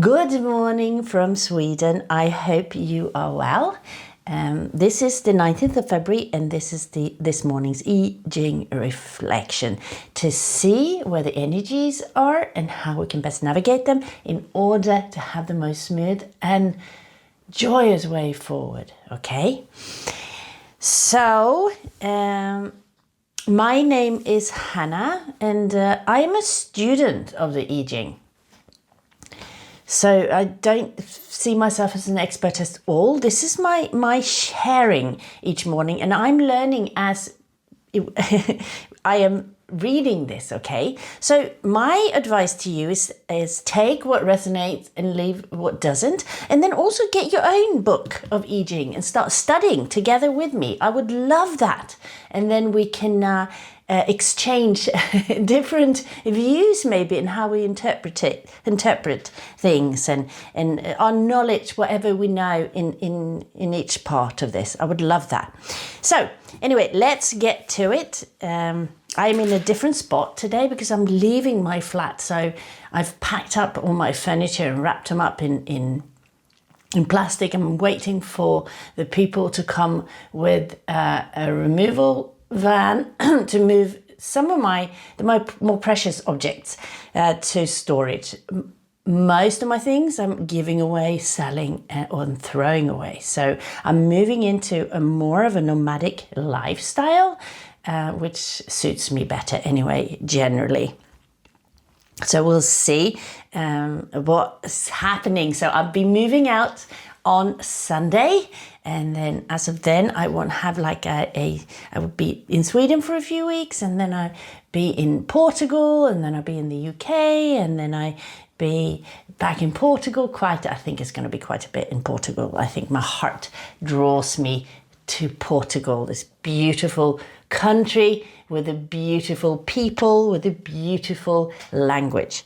Good morning from Sweden. I hope you are well. This is the 19th of February and this is this morning's I Ching reflection to see where the energies are and how we can best navigate them in order to have the most smooth and joyous way forward. Okay? So, my name is Hannah and I'm a student of the I Ching. So I don't see myself as an expert at all. This is my sharing each morning, and I'm learning as I am reading this, okay? So my advice to you is take what resonates and leave what doesn't, and then also get your own book of I Ching and start studying together with me. I would love that. And then we can exchange different views maybe in how we interpret things and our knowledge, whatever we know in each part of this. I would love that. So anyway, let's get to it. I'm in a different spot today because I'm leaving my flat. So I've packed up all my furniture and wrapped them up in plastic. I'm waiting for the people to come with a removal van to move some of my more precious objects to storage. Most of my things I'm giving away, selling, or throwing away. So I'm moving into a more of a nomadic lifestyle, which suits me better anyway, generally. So we'll see what's happening. So I'll be moving out on Sunday, and then as of then I won't have like I would be in Sweden for a few weeks, and then I'll be in Portugal, and then I'll be in the UK, and then I be back in Portugal. I think it's going to be quite a bit in Portugal. I think my heart draws me to Portugal, this beautiful country with a beautiful people, with a beautiful language.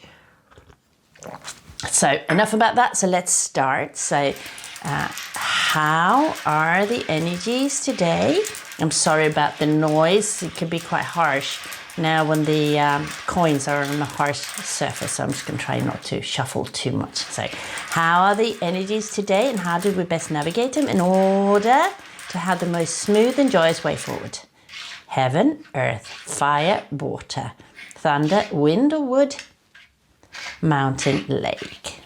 So enough about that. So let's start. So how are the energies today? I'm sorry about the noise. It can be quite harsh now when the coins are on a harsh surface. So I'm just going to try not to shuffle too much. So how are the energies today and how do we best navigate them in order to have the most smooth and joyous way forward? Heaven, earth, fire, water, thunder, wind or wood, mountain, lake.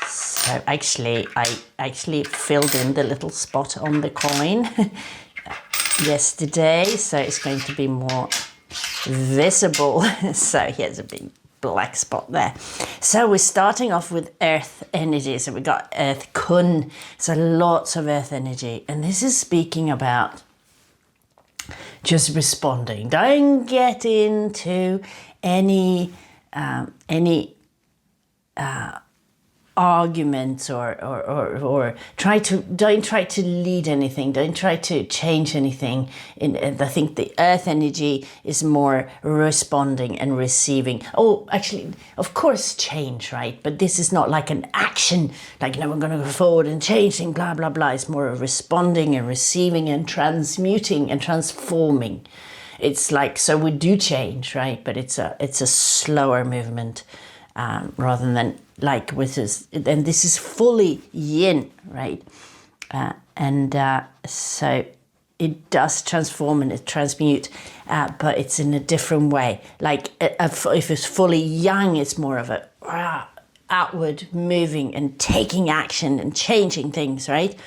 So actually, I actually filled in the little spot on the coin yesterday, so it's going to be more visible. So here's a big black spot there. So we're starting off with earth energy. So we got earth kun, so lots of earth energy. And this is speaking about just responding. Don't get into any arguments or don't try to lead anything, don't try to change anything. And I think the earth energy is more responding and receiving. Oh, actually, of course, change, right? But this is not like an action, like, we're going to go forward and change things, blah, blah, blah. It's more of responding and receiving and transmuting and transforming. It's like, so we do change, right? But it's a slower movement rather than like with this. And this is fully yin, right? So it does transform and it transmute, but it's in a different way. Like if it's fully yang, it's more of a outward moving and taking action and changing things, right?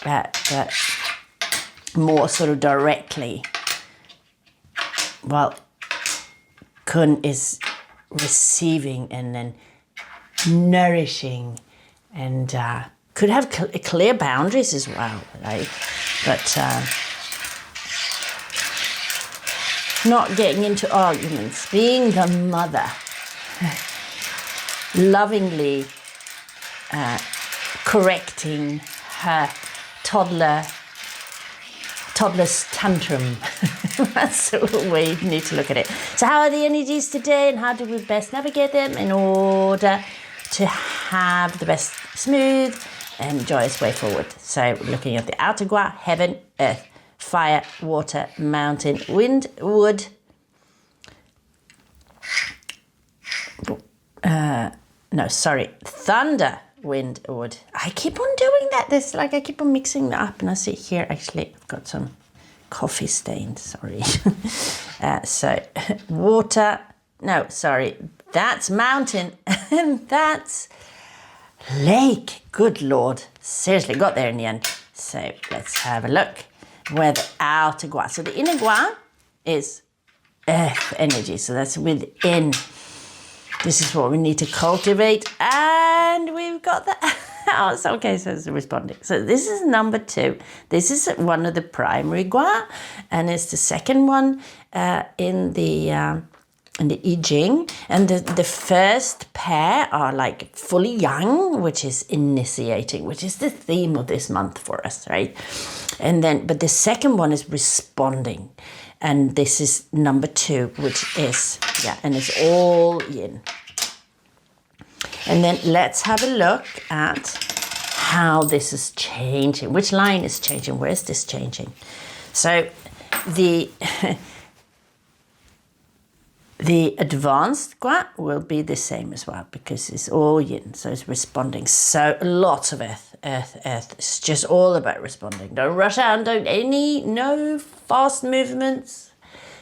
But more sort of directly. Well, kun is receiving and then nourishing, and could have clear boundaries as well, right? But not getting into arguments, being the mother, lovingly correcting her toddler's tantrum. That's the way you need to look at it. So how are the energies today and how do we best navigate them in order to have the best smooth and joyous way forward? So we're looking at the outer gua, heaven, earth, fire, water, mountain, wind, wood, no, sorry, thunder, wind, wood. I keep on doing that. This, like, I keep on mixing that up, and I see here, actually, I've got some coffee stains, sorry. So, water, no, sorry, that's mountain, and that's lake. Good Lord, seriously, got there in the end. So, let's have a look where the outer gua. So, the inner gua is earth energy, so that's within. This is what we need to cultivate, and we've got the oh, so okay, so it's responding. So this is number 2. This is one of the primary gua, and it's the second one in the I Ching. And the first pair are like fully young, which is initiating, which is the theme of this month for us, right? And then, but the second one is responding. And this is number 2, which is, yeah, and it's all yin. And then let's have a look at how this is changing. Which line is changing? Where is this changing? So the advanced gua will be the same as well, because it's all yin, so it's responding. So lots of earth. It's just all about responding. Don't rush out, no fast movements,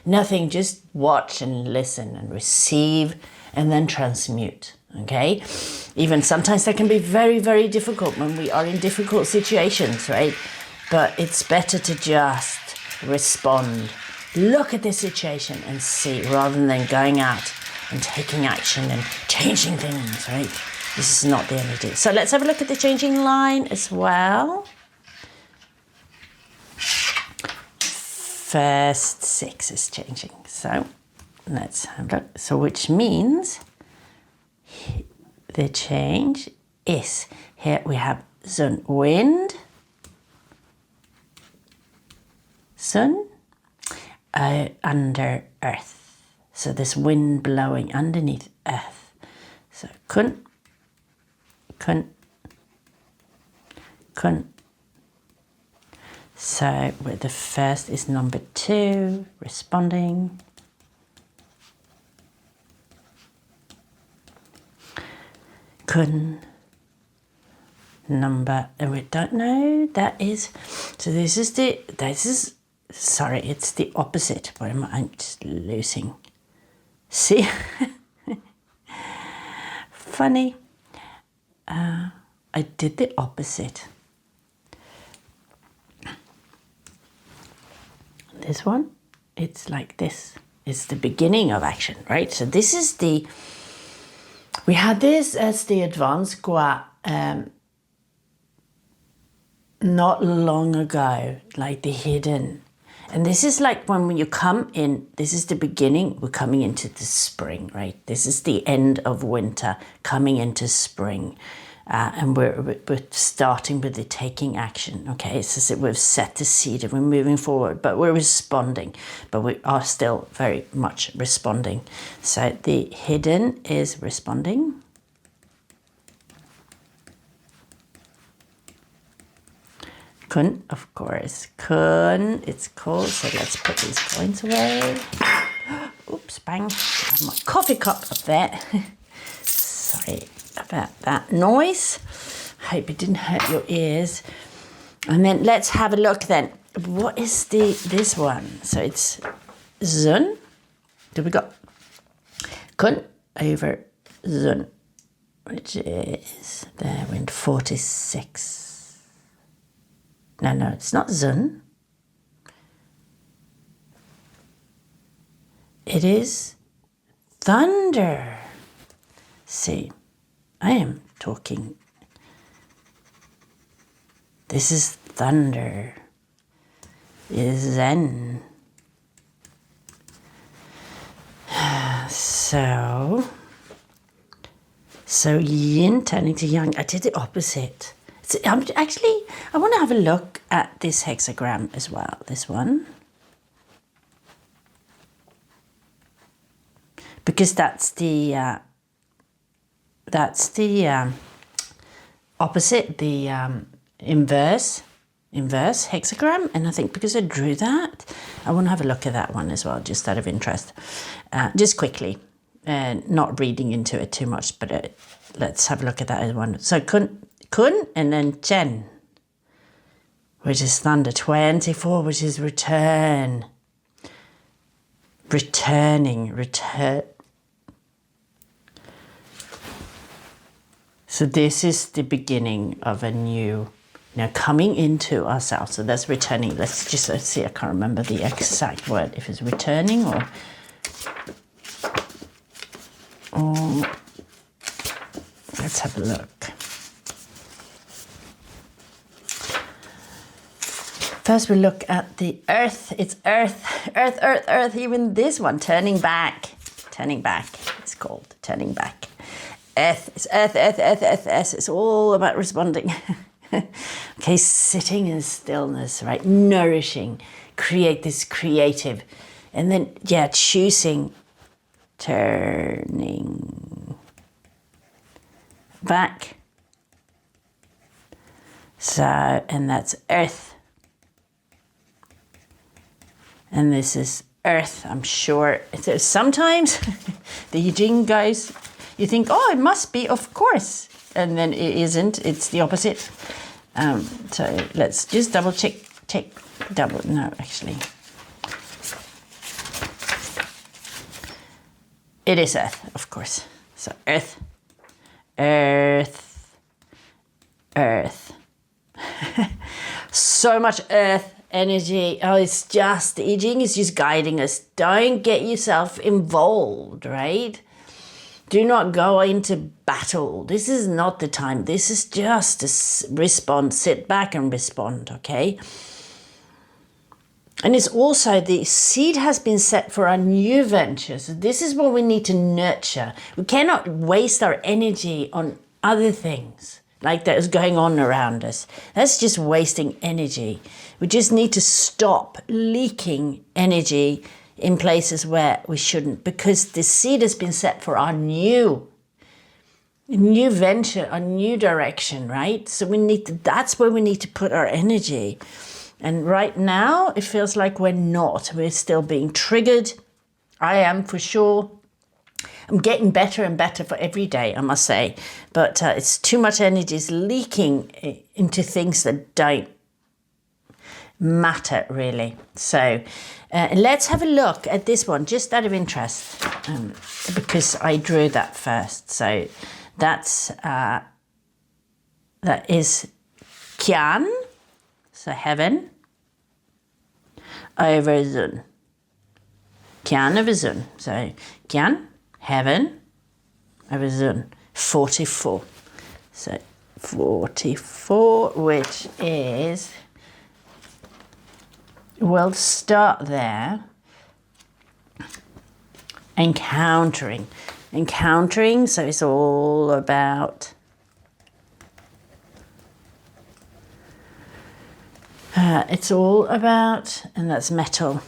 nothing. Just watch and listen and receive and then transmute, okay? Even sometimes that can be very, very difficult when we are in difficult situations, right? But it's better to just respond. Look at the situation and see, rather than going out and taking action and changing things, right? This is not the energy. So let's have a look at the changing line as well. First 6 is changing. So let's have a look. So which means the change is, here we have sun, wind, sun, under earth. So this wind blowing underneath earth. So kun. So with the first is number 2, responding. Kun. Number, and we don't know, that is, so sorry, it's the opposite. What am I'm just losing? See? Funny. I did the opposite. This one, it's like this. It's the beginning of action, right? So this is we had this as the advanced gua not long ago, like the hidden. And this is like when you come in, this is the beginning, we're coming into the spring, right? This is the end of winter, coming into spring. And we're starting with the taking action, okay? So we've set the seed and we're moving forward, but we're responding, but we are still very much responding. So the hidden is responding. Kun, of course. Kun, it's cold, so let's put these coins away. Oops, bang. I have my coffee cup up there. Sorry about that noise. Hope it didn't hurt your ears. And then let's have a look then. What is this one? So it's Zun. Do we got Kun over Zun, which is there wind 46. No, it's not Zun. It is thunder. See, I am talking. This is thunder. It is Zen. So yin turning to yang. I did the opposite. I want to have a look at this hexagram as well. This one. Because that's the opposite, the inverse hexagram. And I think because I drew that, I want to have a look at that one as well, just out of interest. Just quickly. and not reading into it too much, but let's have a look at that other one. So kun and then chen, which is thunder. 24, which is return. Returning, return. So this is the beginning of a new, coming into ourselves. So that's returning. Let's see, I can't remember the exact word, if it's returning or let's have a look. First we look at the earth. It's earth, even this one, turning back. Turning back, it's called turning back. Earth, it's earth. It's all about responding. Okay, sitting in stillness, right? Nourishing, create this creative. And then, choosing, turning back. So, and that's earth. And this is earth, I'm sure. Sometimes the I Ching guys, you think, oh, it must be, of course. And then it isn't, it's the opposite. So let's just double check, no, actually. It is earth, of course. So earth. So much earth energy. Oh, it's just, the I Ching is just guiding us. Don't get yourself involved, right? Do not go into battle. This is not the time. This is just to respond, sit back and respond, okay? And it's also, the seed has been set for our new ventures. So this is what we need to nurture. We cannot waste our energy on other things like that is going on around us. That's just wasting energy. We just need to stop leaking energy in places where we shouldn't, because the seed has been set for our new venture, our new direction, right? So that's where we need to put our energy. And right now, it feels like we're not. We're still being triggered. I am, for sure. I'm getting better and better for every day, I must say. But it's too much energy is leaking into things that don't matter, really. So let's have a look at this one, just out of interest, because I drew that first. So that is Qian, so heaven, over Zun. Qian over Zun. So Qian, heaven, over Zun. 44. So 44, which is, we'll start there. Encountering, so it's all about and that's metal,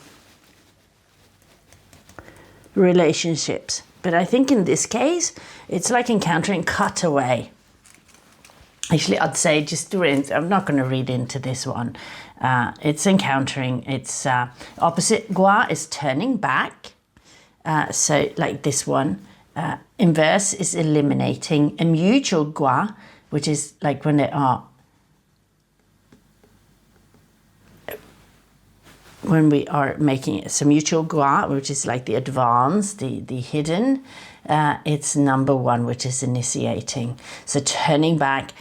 relationships. But I think in this case, it's like encountering cutaway. Actually, I'd say just do it. I'm not going to read into this one. It's encountering. It's opposite gua is turning back. So like this one. Inverse is eliminating. A mutual gua, which is like when they are, when we are making it. So mutual gua, which is like the advanced, the hidden. It's number 1, which is initiating. So turning back.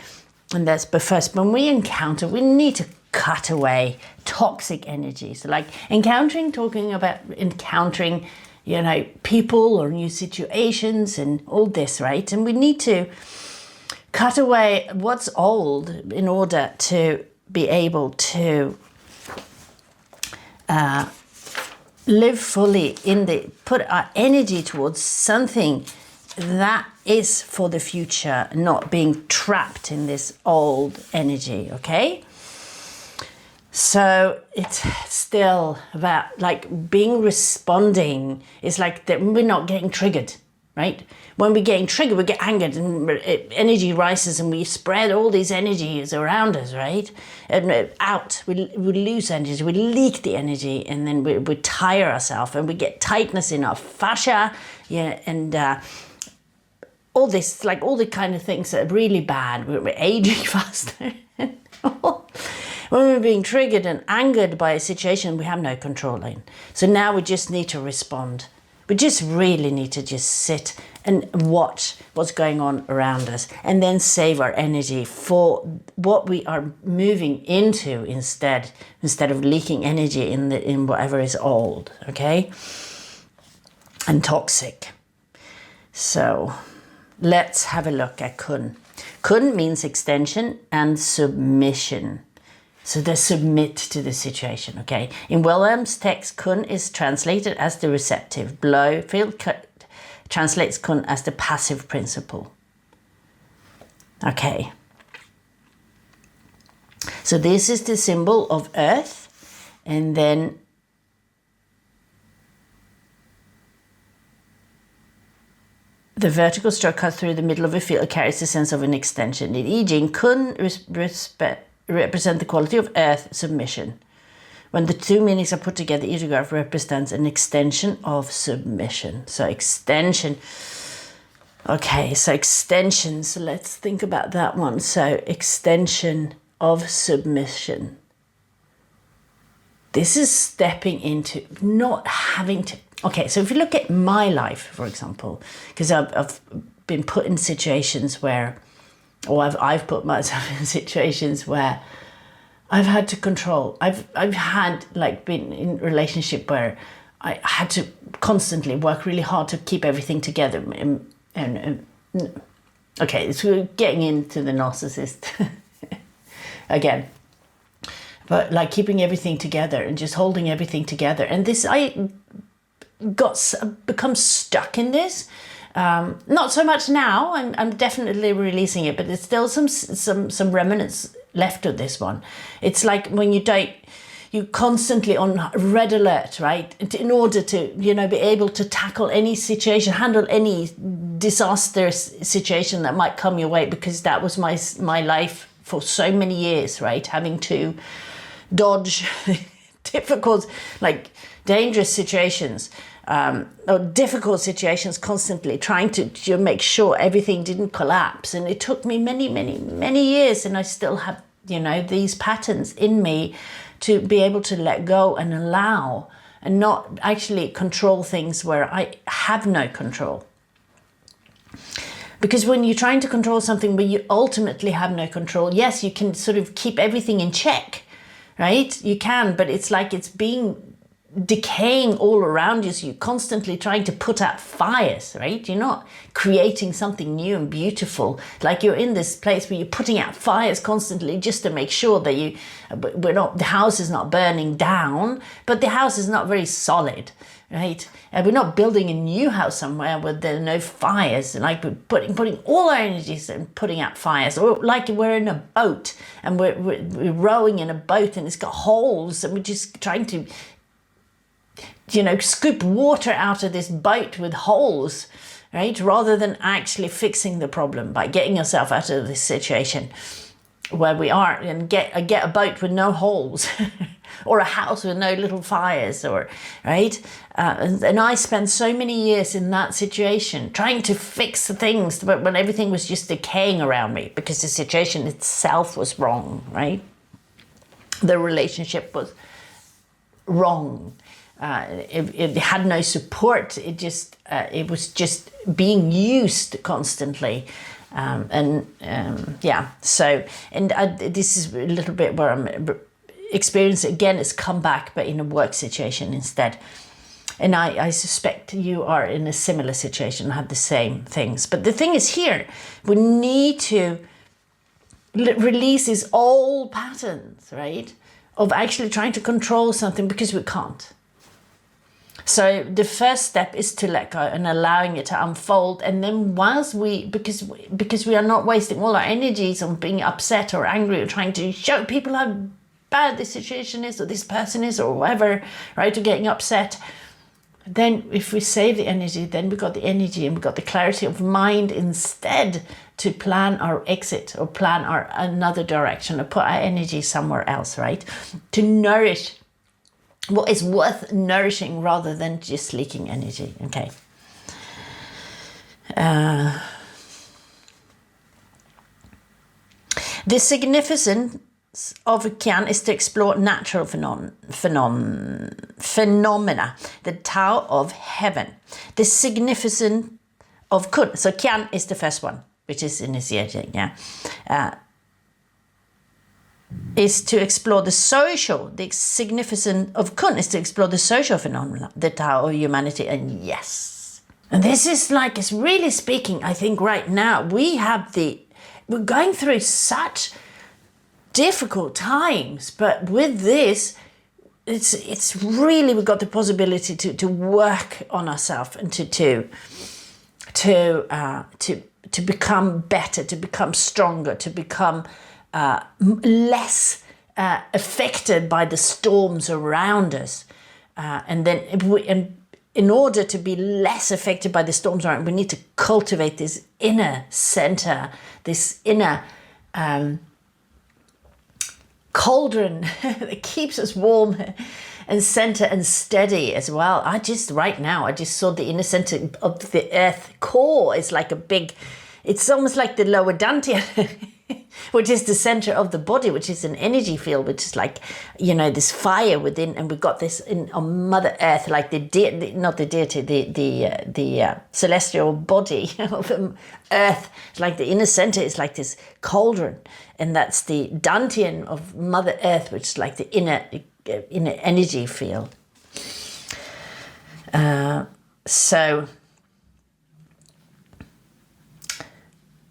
And that's, but first, when we encounter, we need to cut away toxic energy. So like talking about encountering, people or new situations and all this, right? And we need to cut away what's old in order to be able to live fully put our energy towards something that is for the future, not being trapped in this old energy, okay? So it's still about like responding. It's like that we're not getting triggered, right? When we get triggered, we get angered and energy rises and we spread all these energies around us, right? And we lose energy, we leak the energy, and then we tire ourselves and we get tightness in our fascia, and all this, like all the kind of things that are really bad. We're aging faster. When we're being triggered and angered by a situation we have no control in. So now we just need to respond. We just really need to just sit and watch what's going on around us and then save our energy for what we are moving into instead of leaking energy in whatever is old, okay? And toxic. So let's have a look at kun. Kun means extension and submission. So they submit to the situation, okay? In Wilhelm's text, kun is translated as the receptive. Blowfield translates kun as the passive principle. Okay. So this is the symbol of earth, and then the vertical stroke cut through the middle of a field carries the sense of an extension. In I Ching, kun represent the quality of earth, submission. When the two meanings are put together, each graph represents an extension of submission. So extension. Okay, so extension. So let's think about that one. So extension of submission. This is stepping into not having to. Okay, so if you look at my life, for example, because I've been put in situations where, or I've put myself in situations where I've had to control. I've had like been in a relationship where I had to constantly work really hard to keep everything together. And okay, so we're getting into the narcissist again. But like keeping everything together and just holding everything together. And this, I become stuck in this. Not so much now. I'm definitely releasing it, but there's still some remnants left of this one. It's like when you date, you constantly on red alert, right? In order to, be able to tackle any situation, handle any disastrous situation that might come your way, because that was my life for so many years, right? Having to dodge difficult, like dangerous situations, or difficult situations constantly, trying to make sure everything didn't collapse. And it took me many years, and I still have, these patterns in me to be able to let go and allow and not actually control things where I have no control. Because when you're trying to control something where you ultimately have no control, yes, you can sort of keep everything in check, right? You can, but it's like it's decaying all around you, so you're constantly trying to put out fires, right? You're not creating something new and beautiful. Like you're in this place where you're putting out fires constantly just to make sure that the house is not burning down, but the house is not very solid, right? And we're not building a new house somewhere where there are no fires, and like we're putting all our energies and putting out fires, or like we're in a boat and we're rowing in a boat and it's got holes, and we're just trying to scoop water out of this boat with holes, right? Rather than actually fixing the problem by getting yourself out of this situation where we are, and get a boat with no holes or a house with no little fires, or right? And I spent so many years in that situation trying to fix the things when everything was just decaying around me because the situation itself was wrong, right? The relationship was wrong. It had no support. It was just being used constantly, So, this is a little bit where I'm experiencing again. It's come back, but in a work situation instead. And I suspect you are in a similar situation, have the same things. But the thing is here, we need to release these old patterns, right? Of actually trying to control something because we can't. So the first step is to let go and allowing it to unfold. And then because we are not wasting all our energies on being upset or angry or trying to show people how bad this situation is or this person is or whatever, right? Or getting upset. then if we save the energy, then we got the energy and we got the clarity of mind instead to plan our exit or plan our another direction or put our energy somewhere else, right? To nourish what is worth nourishing rather than just leaking energy, okay? The significance of a Qian is to explore natural phenomena, the Tao of heaven. The significance of Kun, so Qian is the first one, which is initiating, is to explore the social, the significance of Kun is to explore the social phenomena, the Tao of humanity, and yes. And this is like, it's really speaking, I think right now, we're going through such difficult times, but with this, it's really, we've got the possibility to work on ourselves and to become better, to become stronger, to become less affected by the storms around us, and then in order to be less affected by the storms around, we need to cultivate this inner center, this inner cauldron that keeps us warm and center and steady as well. Right now, I just saw the inner center of the earth core is like a big, it's almost like the lower dantian, which is the center of the body, which is an energy field, which is like, this fire within, and we've got this on Mother Earth, like the celestial body of Earth. It's like the inner center is like this cauldron, and that's the dantian of Mother Earth, which is like the inner energy field. So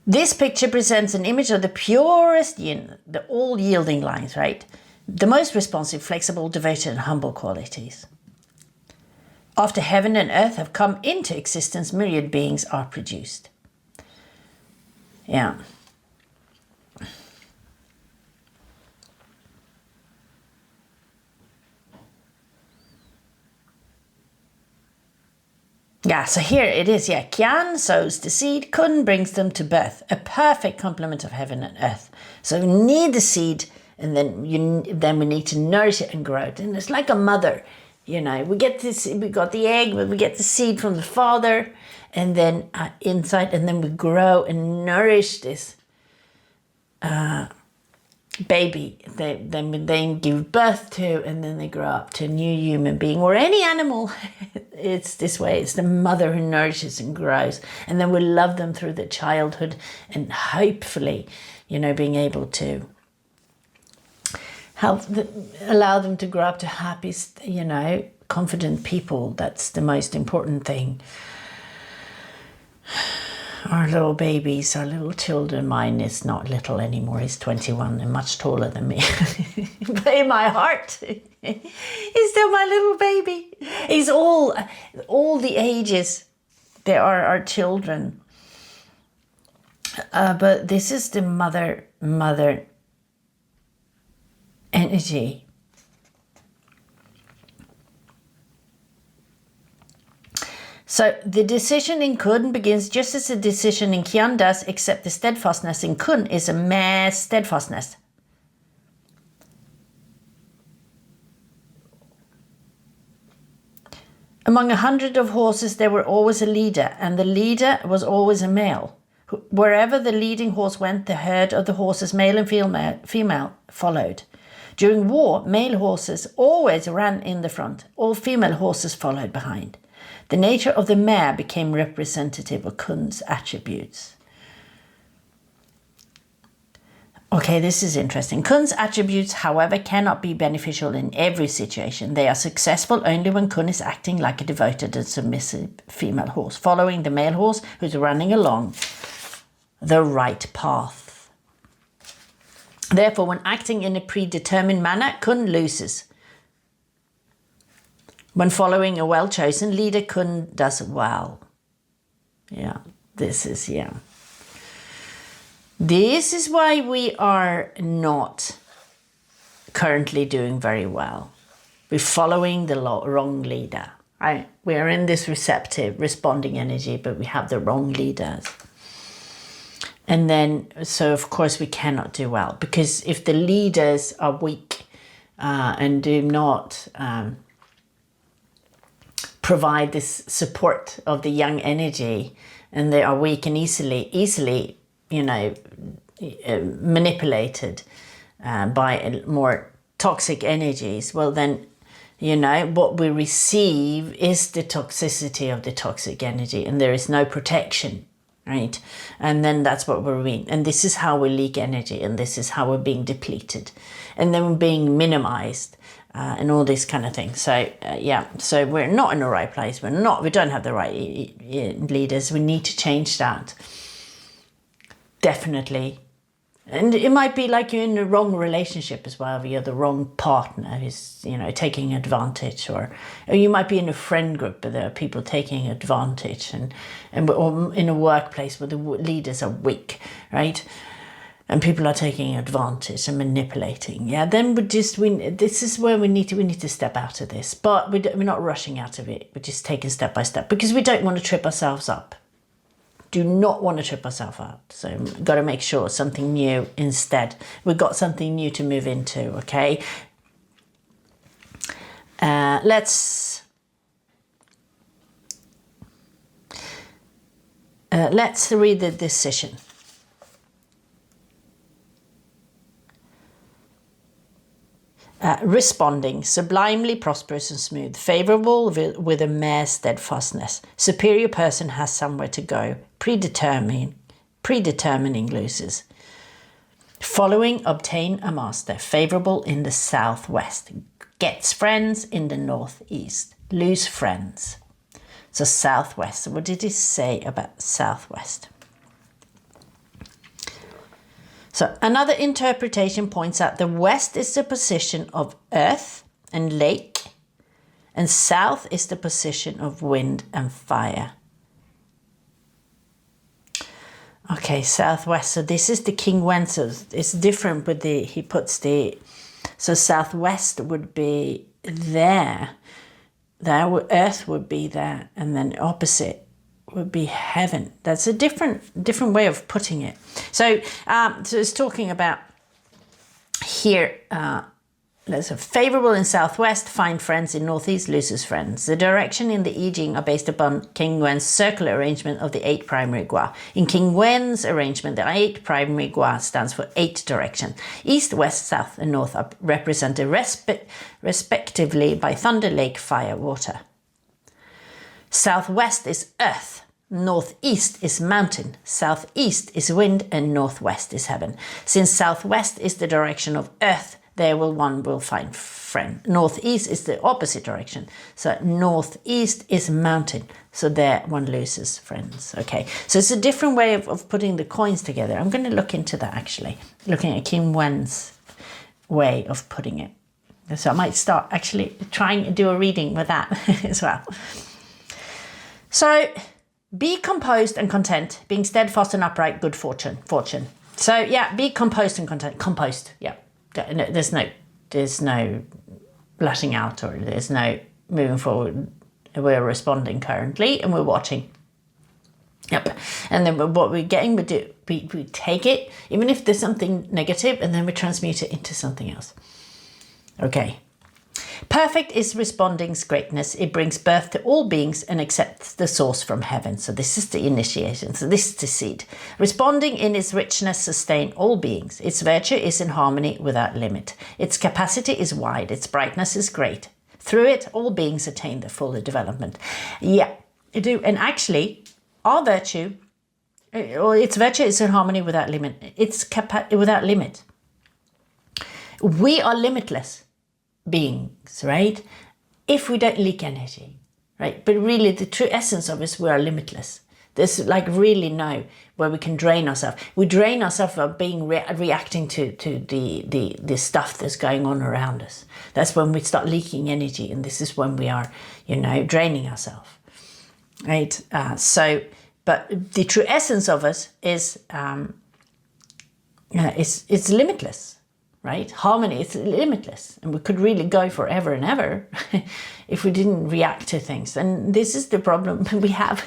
this picture presents an image of the purest yin, the all yielding lines, right? The most responsive, flexible, devoted, and humble qualities. After heaven and earth have come into existence, myriad beings are produced. Yeah. Yeah, so here it is, Qian sows the seed, Kun brings them to birth, a perfect complement of heaven and earth. So we need the seed, and then we need to nourish it and grow it. And it's like a mother, we got the egg, but we get the seed from the father, and then inside, and then we grow and nourish this baby. They give birth to, and then they grow up to a new human being or any animal. It's this way. It's the mother who nourishes and grows, and then we love them through their childhood, and hopefully, being able to allow them to grow up to happy, confident people. That's the most important thing. Our little babies, our little children, mine is not little anymore, he's 21 and much taller than me. But in my heart, he's still my little baby. He's all the ages. They are our children. But this is the mother energy. So the decision in Kun begins just as the decision in Qian does, except the steadfastness in Kun is a mare steadfastness. Among 100 of horses, there were always a leader, and the leader was always a male. Wherever the leading horse went, the herd of the horses, male and female, followed. During war, male horses always ran in the front. All female horses followed behind. The nature of the mare became representative of Kun's attributes. Okay, this is interesting. Kun's attributes, however, cannot be beneficial in every situation. They are successful only when Kun is acting like a devoted and submissive female horse, following the male horse who's running along the right path. Therefore, when acting in a predetermined manner, Kun loses. When following a well-chosen leader, Kun does well. This is why we are not currently doing very well. We're following the wrong leader. right? We're in this receptive, responding energy, but we have the wrong leaders. And then, so of course we cannot do well, because if the leaders are weak and do not provide this support of the young energy, and they are weak and easily, you know, manipulated by more toxic energies, well then, you know, what we receive is the toxicity of the toxic energy, and there is no protection, right? And then that's what we're being, and this is how we leak energy, and this is how we're being depleted, and then we're being minimized, and all this kind of thing. So yeah, so we're not in the right place. We don't have the right leaders. We need to change that. Definitely. And it might be like you're in the wrong relationship as well. You're the wrong partner who's, you know, taking advantage, or you might be in a friend group, but there are people taking advantage, or in a workplace where the leaders are weak, right? And people are taking advantage and manipulating. Yeah, then this is where we need to step out of this. But we're not rushing out of it. We're just taking step by step, because we don't want to trip ourselves up. Do not want to trip ourselves up. So we've got to make sure something new instead. We've got something new to move into, okay? Let's read the decision. Responding, sublimely prosperous and smooth, favourable with a mare steadfastness. Superior person has somewhere to go, predetermining loses. Following, obtain a master, favourable in the southwest. Gets friends in the northeast. Lose friends. So southwest, so what did he say about southwest? So another interpretation points out the west is the position of earth and lake, and south is the position of wind and fire. Okay, southwest. So this is the King Wen. So it's different with he puts so southwest would be there. Earth would be there, and then opposite would be heaven. That's a different way of putting it. So it's talking about here, there's a favourable in southwest, find friends in northeast, loses friends. The direction in the I Ching are based upon King Wen's circular arrangement of the 8 primary gua. In King Wen's arrangement, the 8 primary gua stands for 8 directions. East, west, south and north are represented respectively by thunder, lake, fire, water. Southwest is earth, northeast is mountain, southeast is wind, and northwest is heaven. Since southwest is the direction of earth, there one will find friend. Northeast is the opposite direction, so northeast is mountain, so there one loses friends. Okay, so it's a different way of putting the coins together. I'm going to look into that, actually, looking at King Wen's way of putting it. So I might start actually trying to do a reading with that as well. So, be composed and content, being steadfast and upright, good fortune. So, yeah, be composed and content. Composed, yeah. There's no lashing out, or there's no moving forward. We're responding currently, and we're watching. Yep. And then what we're getting, we take it, even if there's something negative, and then we transmute it into something else. Okay. Perfect is responding's greatness. It brings birth to all beings and accepts the source from heaven. So this is the initiation. So this is the seed. Responding in its richness sustain all beings. Its virtue is in harmony without limit. Its capacity is wide. Its brightness is great. Through it, all beings attain the fuller development. Yeah, you do. And actually, our virtue, or its virtue is in harmony without limit. It's without limit. We are limitless beings, right? If we don't leak energy, right? But really the true essence of us, we are limitless. There's like really no where we can drain ourselves. We drain ourselves by being reacting to the stuff that's going on around us. That's when we start leaking energy, and this is when we are, draining ourselves, right? But the true essence of us is it's limitless. right? Harmony is limitless, and we could really go forever and ever if we didn't react to things. And this is the problem we have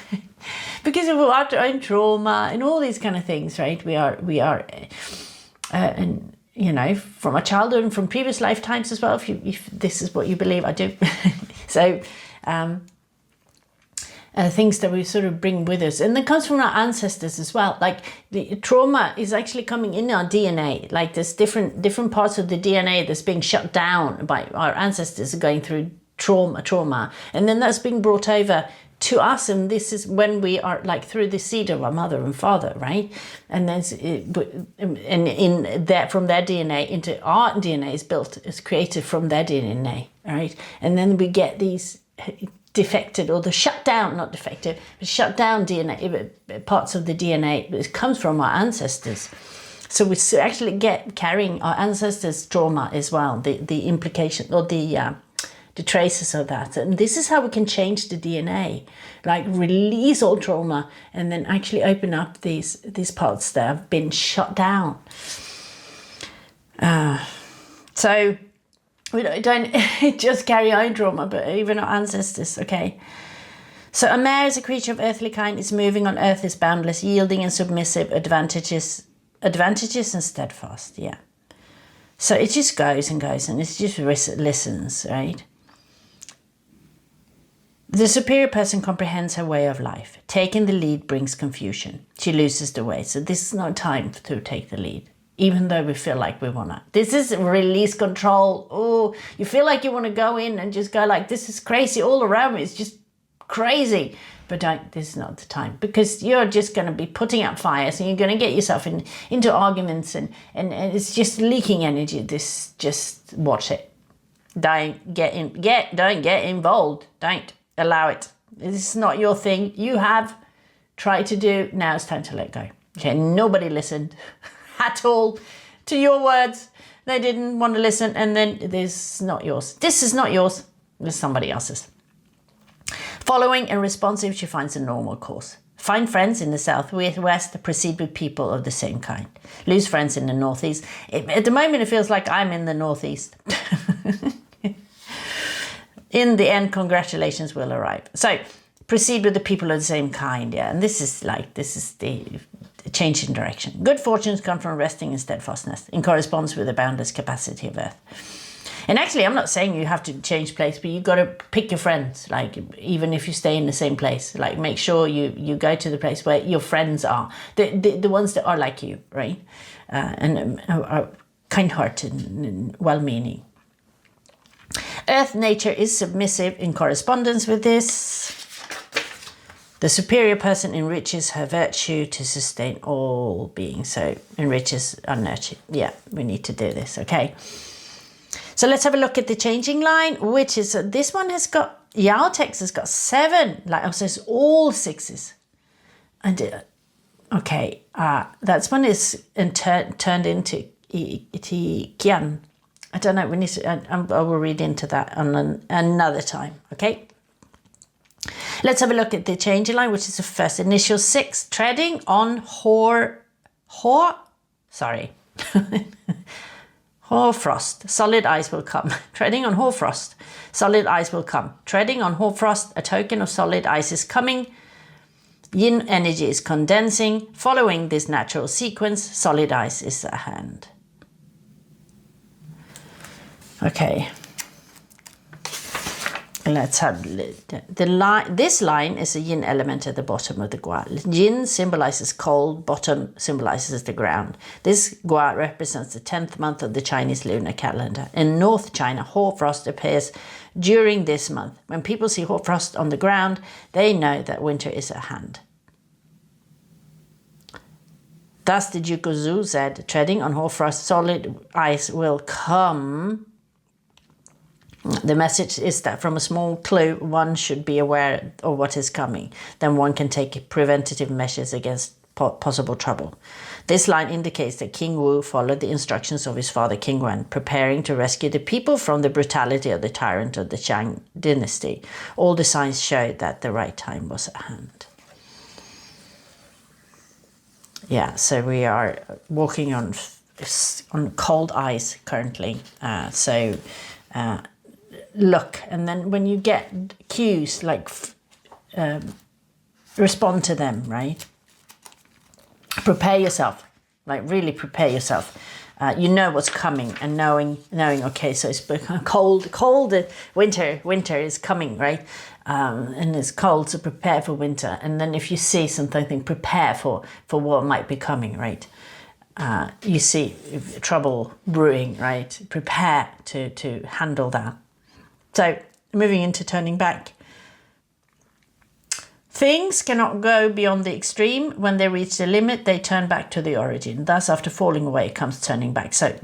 because of our own trauma and all these kind of things, right? We are, and you know, from our childhood and from previous lifetimes as well. If this is what you believe, I do. So. Things that we sort of bring with us, and that comes from our ancestors as well. Like the trauma is actually coming in our DNA. Like there's different parts of the DNA that's being shut down by our ancestors going through trauma, and then that's being brought over to us. And this is when we are like through the seed of our mother and father, right? And then and in that from their DNA into our DNA is created from their DNA, right? And then we get these defected or the shut down, not defective, but shut down DNA, parts of the DNA that comes from our ancestors. So we actually get carrying our ancestors' trauma as well, the implication or the traces of that. And this is how we can change the DNA, like release all trauma and then actually open up these parts that have been shut down. So we don't just carry our own trauma, but even our ancestors, okay? So a mare is a creature of earthly kind. It's moving on earth, is boundless, yielding and submissive, advantageous and steadfast, yeah. So it just goes and goes and it just listens, right? The superior person comprehends her way of life. Taking the lead brings confusion. She loses the way. So this is no time to take the lead, even though we feel like we want to. This is release control. Oh, you feel like you want to go in and just go like, this is crazy all around me. It's just crazy. But this is not the time, because you're just going to be putting out fires and you're going to get yourself into arguments and it's just leaking energy. Just watch it. Don't get involved. Don't allow it. This is not your thing. You have tried to do. Now it's time to let go. Okay, nobody listened at all to your words. They didn't want to listen, and then this is not yours. This is not yours. It's somebody else's. Following and responsive, she finds a normal course. Find friends in the southwest, proceed with people of the same kind. Lose friends in the northeast. At the moment, it feels like I'm in the northeast. In the end, congratulations will arrive. So proceed with the people of the same kind, yeah. And this is the change in direction. Good fortunes come from resting in steadfastness, in correspondence with the boundless capacity of earth. And actually, I'm not saying you have to change place, but you got to pick your friends. Like, even if you stay in the same place, like make sure you go to the place where your friends are, the ones that are like you, right? And are kind-hearted and well-meaning. Earth nature is submissive in correspondence with this. The superior person enriches her virtue to sustain all beings. So enriches are nurtured. Yeah, we need to do this, okay? So let's have a look at the changing line, which is, this one has got, Yao text has got 7, like, so it's all 6s. And, okay, that one is turned into Kian. I don't know, we need to, I will read into that on another time, okay? Let's have a look at the changing line, which is the first initial 6, treading on hoarfrost, solid ice will come. Treading on hoarfrost, solid ice will come. Treading on hoarfrost, a token of solid ice is coming. Yin energy is condensing. Following this natural sequence, solid ice is at hand. Okay. Let's have the line. This line is a yin element at the bottom of the gua. Yin symbolizes cold, bottom symbolizes the ground. This gua represents the 10th month of the Chinese lunar calendar. In North China, hoarfrost appears during this month. When people see hoarfrost on the ground, they know that winter is at hand. Thus, the Duke of Zhou said, treading on hoarfrost, solid ice will come. The message is that from a small clue, one should be aware of what is coming. Then one can take preventative measures against possible trouble. This line indicates that King Wu followed the instructions of his father King Wen, preparing to rescue the people from the brutality of the tyrant of the Shang dynasty. All the signs showed that the right time was at hand. Yeah, so we are walking on on cold ice currently. So look, and then when you get cues, like respond to them, right? Prepare yourself, like really prepare yourself. You know what's coming, and knowing, okay, so it's cold, winter is coming, right? And it's cold, so prepare for winter. And then if you see something, prepare for what might be coming, right? You see trouble brewing, right? Prepare to handle that. So moving into turning back. Things cannot go beyond the extreme. When they reach the limit, they turn back to the origin. Thus, after falling away, comes turning back. So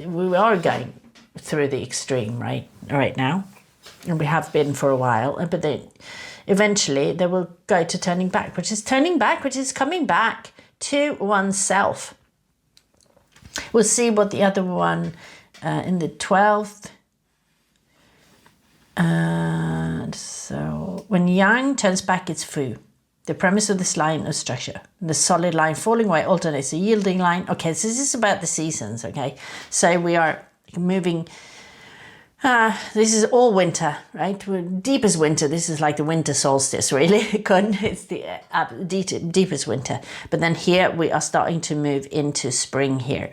we are going through the extreme right now. And we have been for a while. But eventually, they will go to turning back, which is coming back to oneself. We'll see what the other one in the 12th. So when yang turns back its fu, the premise of this line of structure, the solid line falling away alternates the yielding line. Okay, so this is about the seasons, okay? So we are moving, this is all winter, right? Deepest winter, this is like the winter solstice, really. It's the deepest winter. But then here we are starting to move into spring here.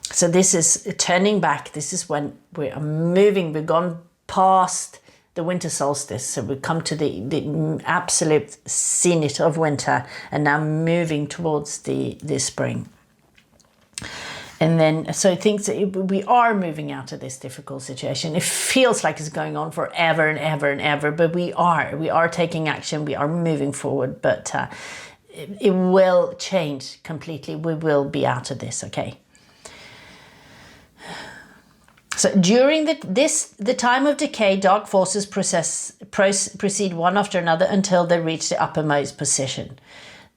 So this is turning back. This is when we are moving, we've gone past the winter solstice, so we come to the absolute zenith of winter, and now moving towards the spring. And then, so things, we are moving out of this difficult situation. It feels like it's going on forever and ever and ever, but we are taking action, we are moving forward, but it will change completely. We will be out of this, okay? So during the time of decay, dark forces proceed one after another until they reach the uppermost position.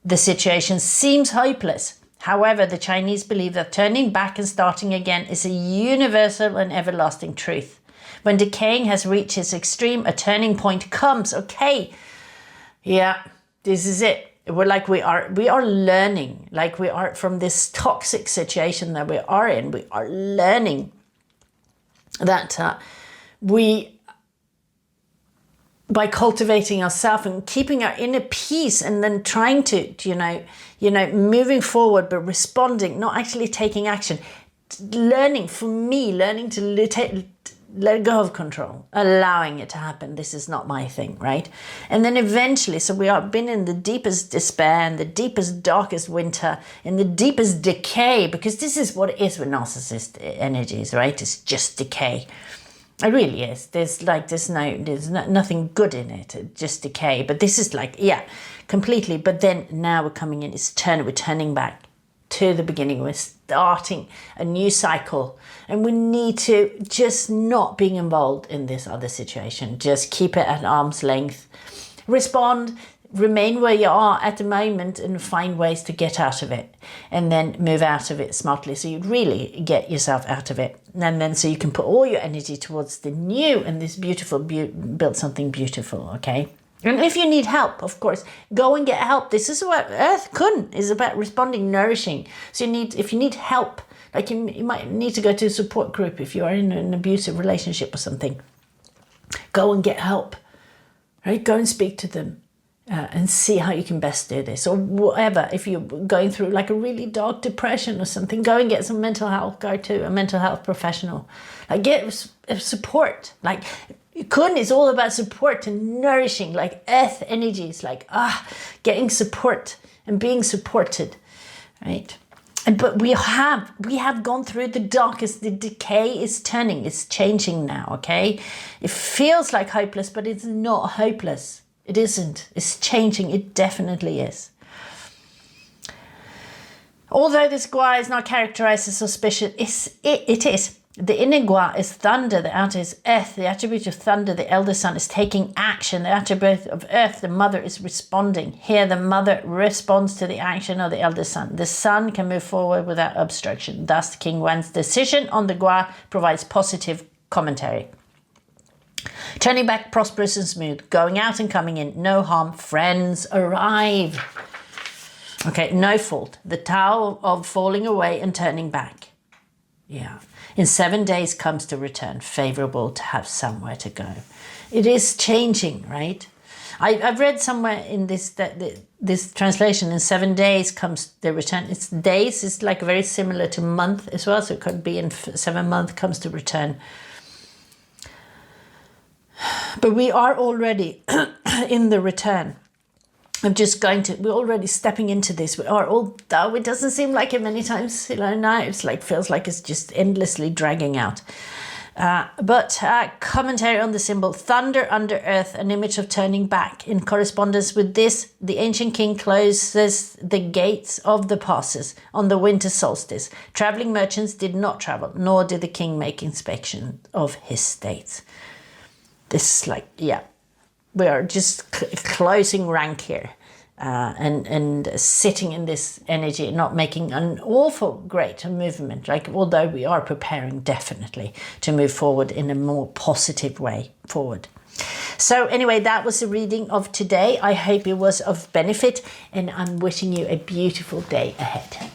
The situation seems hopeless. However, the Chinese believe that turning back and starting again is a universal and everlasting truth. When decaying has reached its extreme, a turning point comes. Okay, yeah, this is it. We are learning, like we are from this toxic situation that we are in. We are learning that by cultivating ourselves and keeping our inner peace, and then trying to moving forward, but responding, not actually taking action, learning to let go of control, allowing it to happen. This is not my thing, right? And then eventually, so we have been in the deepest despair and the deepest, darkest winter, in the deepest decay, because this is what it is with narcissist energies, right? It's just decay. It really is. There's nothing good in it. It's just decay. But this is completely. But then now we're coming in. We're turning back to the beginning. We're starting a new cycle, and we need to just not being involved in this other situation. Just keep it at arm's length. Respond. Remain where you are at the moment and find ways to get out of it, and then move out of it smartly, so you really get yourself out of it, and then so you can put all your energy towards the new and this beautiful, build something beautiful, okay? And if you need help, of course, go and get help. This is what Earth Kun is about, responding, nourishing. So if you need help, like you might need to go to a support group if you are in an abusive relationship or something. Go and get help, right? Go and speak to them. And see how you can best do this, or whatever. If you're going through like a really dark depression or something, go and get some mental health. Go to a mental health professional. Like get support. Like Kun is all about support and nourishing, like earth energies, like getting support and being supported, right? But we have gone through the darkest. The decay is turning. It's changing now. Okay, it feels like hopeless, but it's not hopeless. It isn't. It's changing. It definitely is. Although this gua is not characterized as auspicious, it is. The inner gua is thunder, the outer is earth. The attribute of thunder, the elder son, is taking action. The attribute of earth, the mother, is responding. Here, the mother responds to the action of the elder son. The son can move forward without obstruction. Thus, King Wen's decision on the gua provides positive commentary. Turning back, prosperous and smooth. Going out and coming in, no harm. Friends arrive. Okay, no fault. The Tao of falling away and turning back. Yeah. In 7 days comes the return, favorable to have somewhere to go. It is changing, right? I've read somewhere in this that this translation, in 7 days comes the return. It's days is like very similar to month as well. So it could be in 7 months comes the return. But we are already in the return. We're already stepping into this. We are all, though it doesn't seem like it many times, now it's like, feels like it's just endlessly dragging out. But commentary on the symbol, thunder under earth, an image of turning back. In correspondence with this, the ancient king closes the gates of the passes on the winter solstice. Traveling merchants did not travel, nor did the king make inspection of his states. This is like, yeah. We are just closing rank here and sitting in this energy, not making an awful great movement. Like, although we are preparing definitely to move forward in a more positive way forward. So anyway, that was the reading of today. I hope it was of benefit, and I'm wishing you a beautiful day ahead.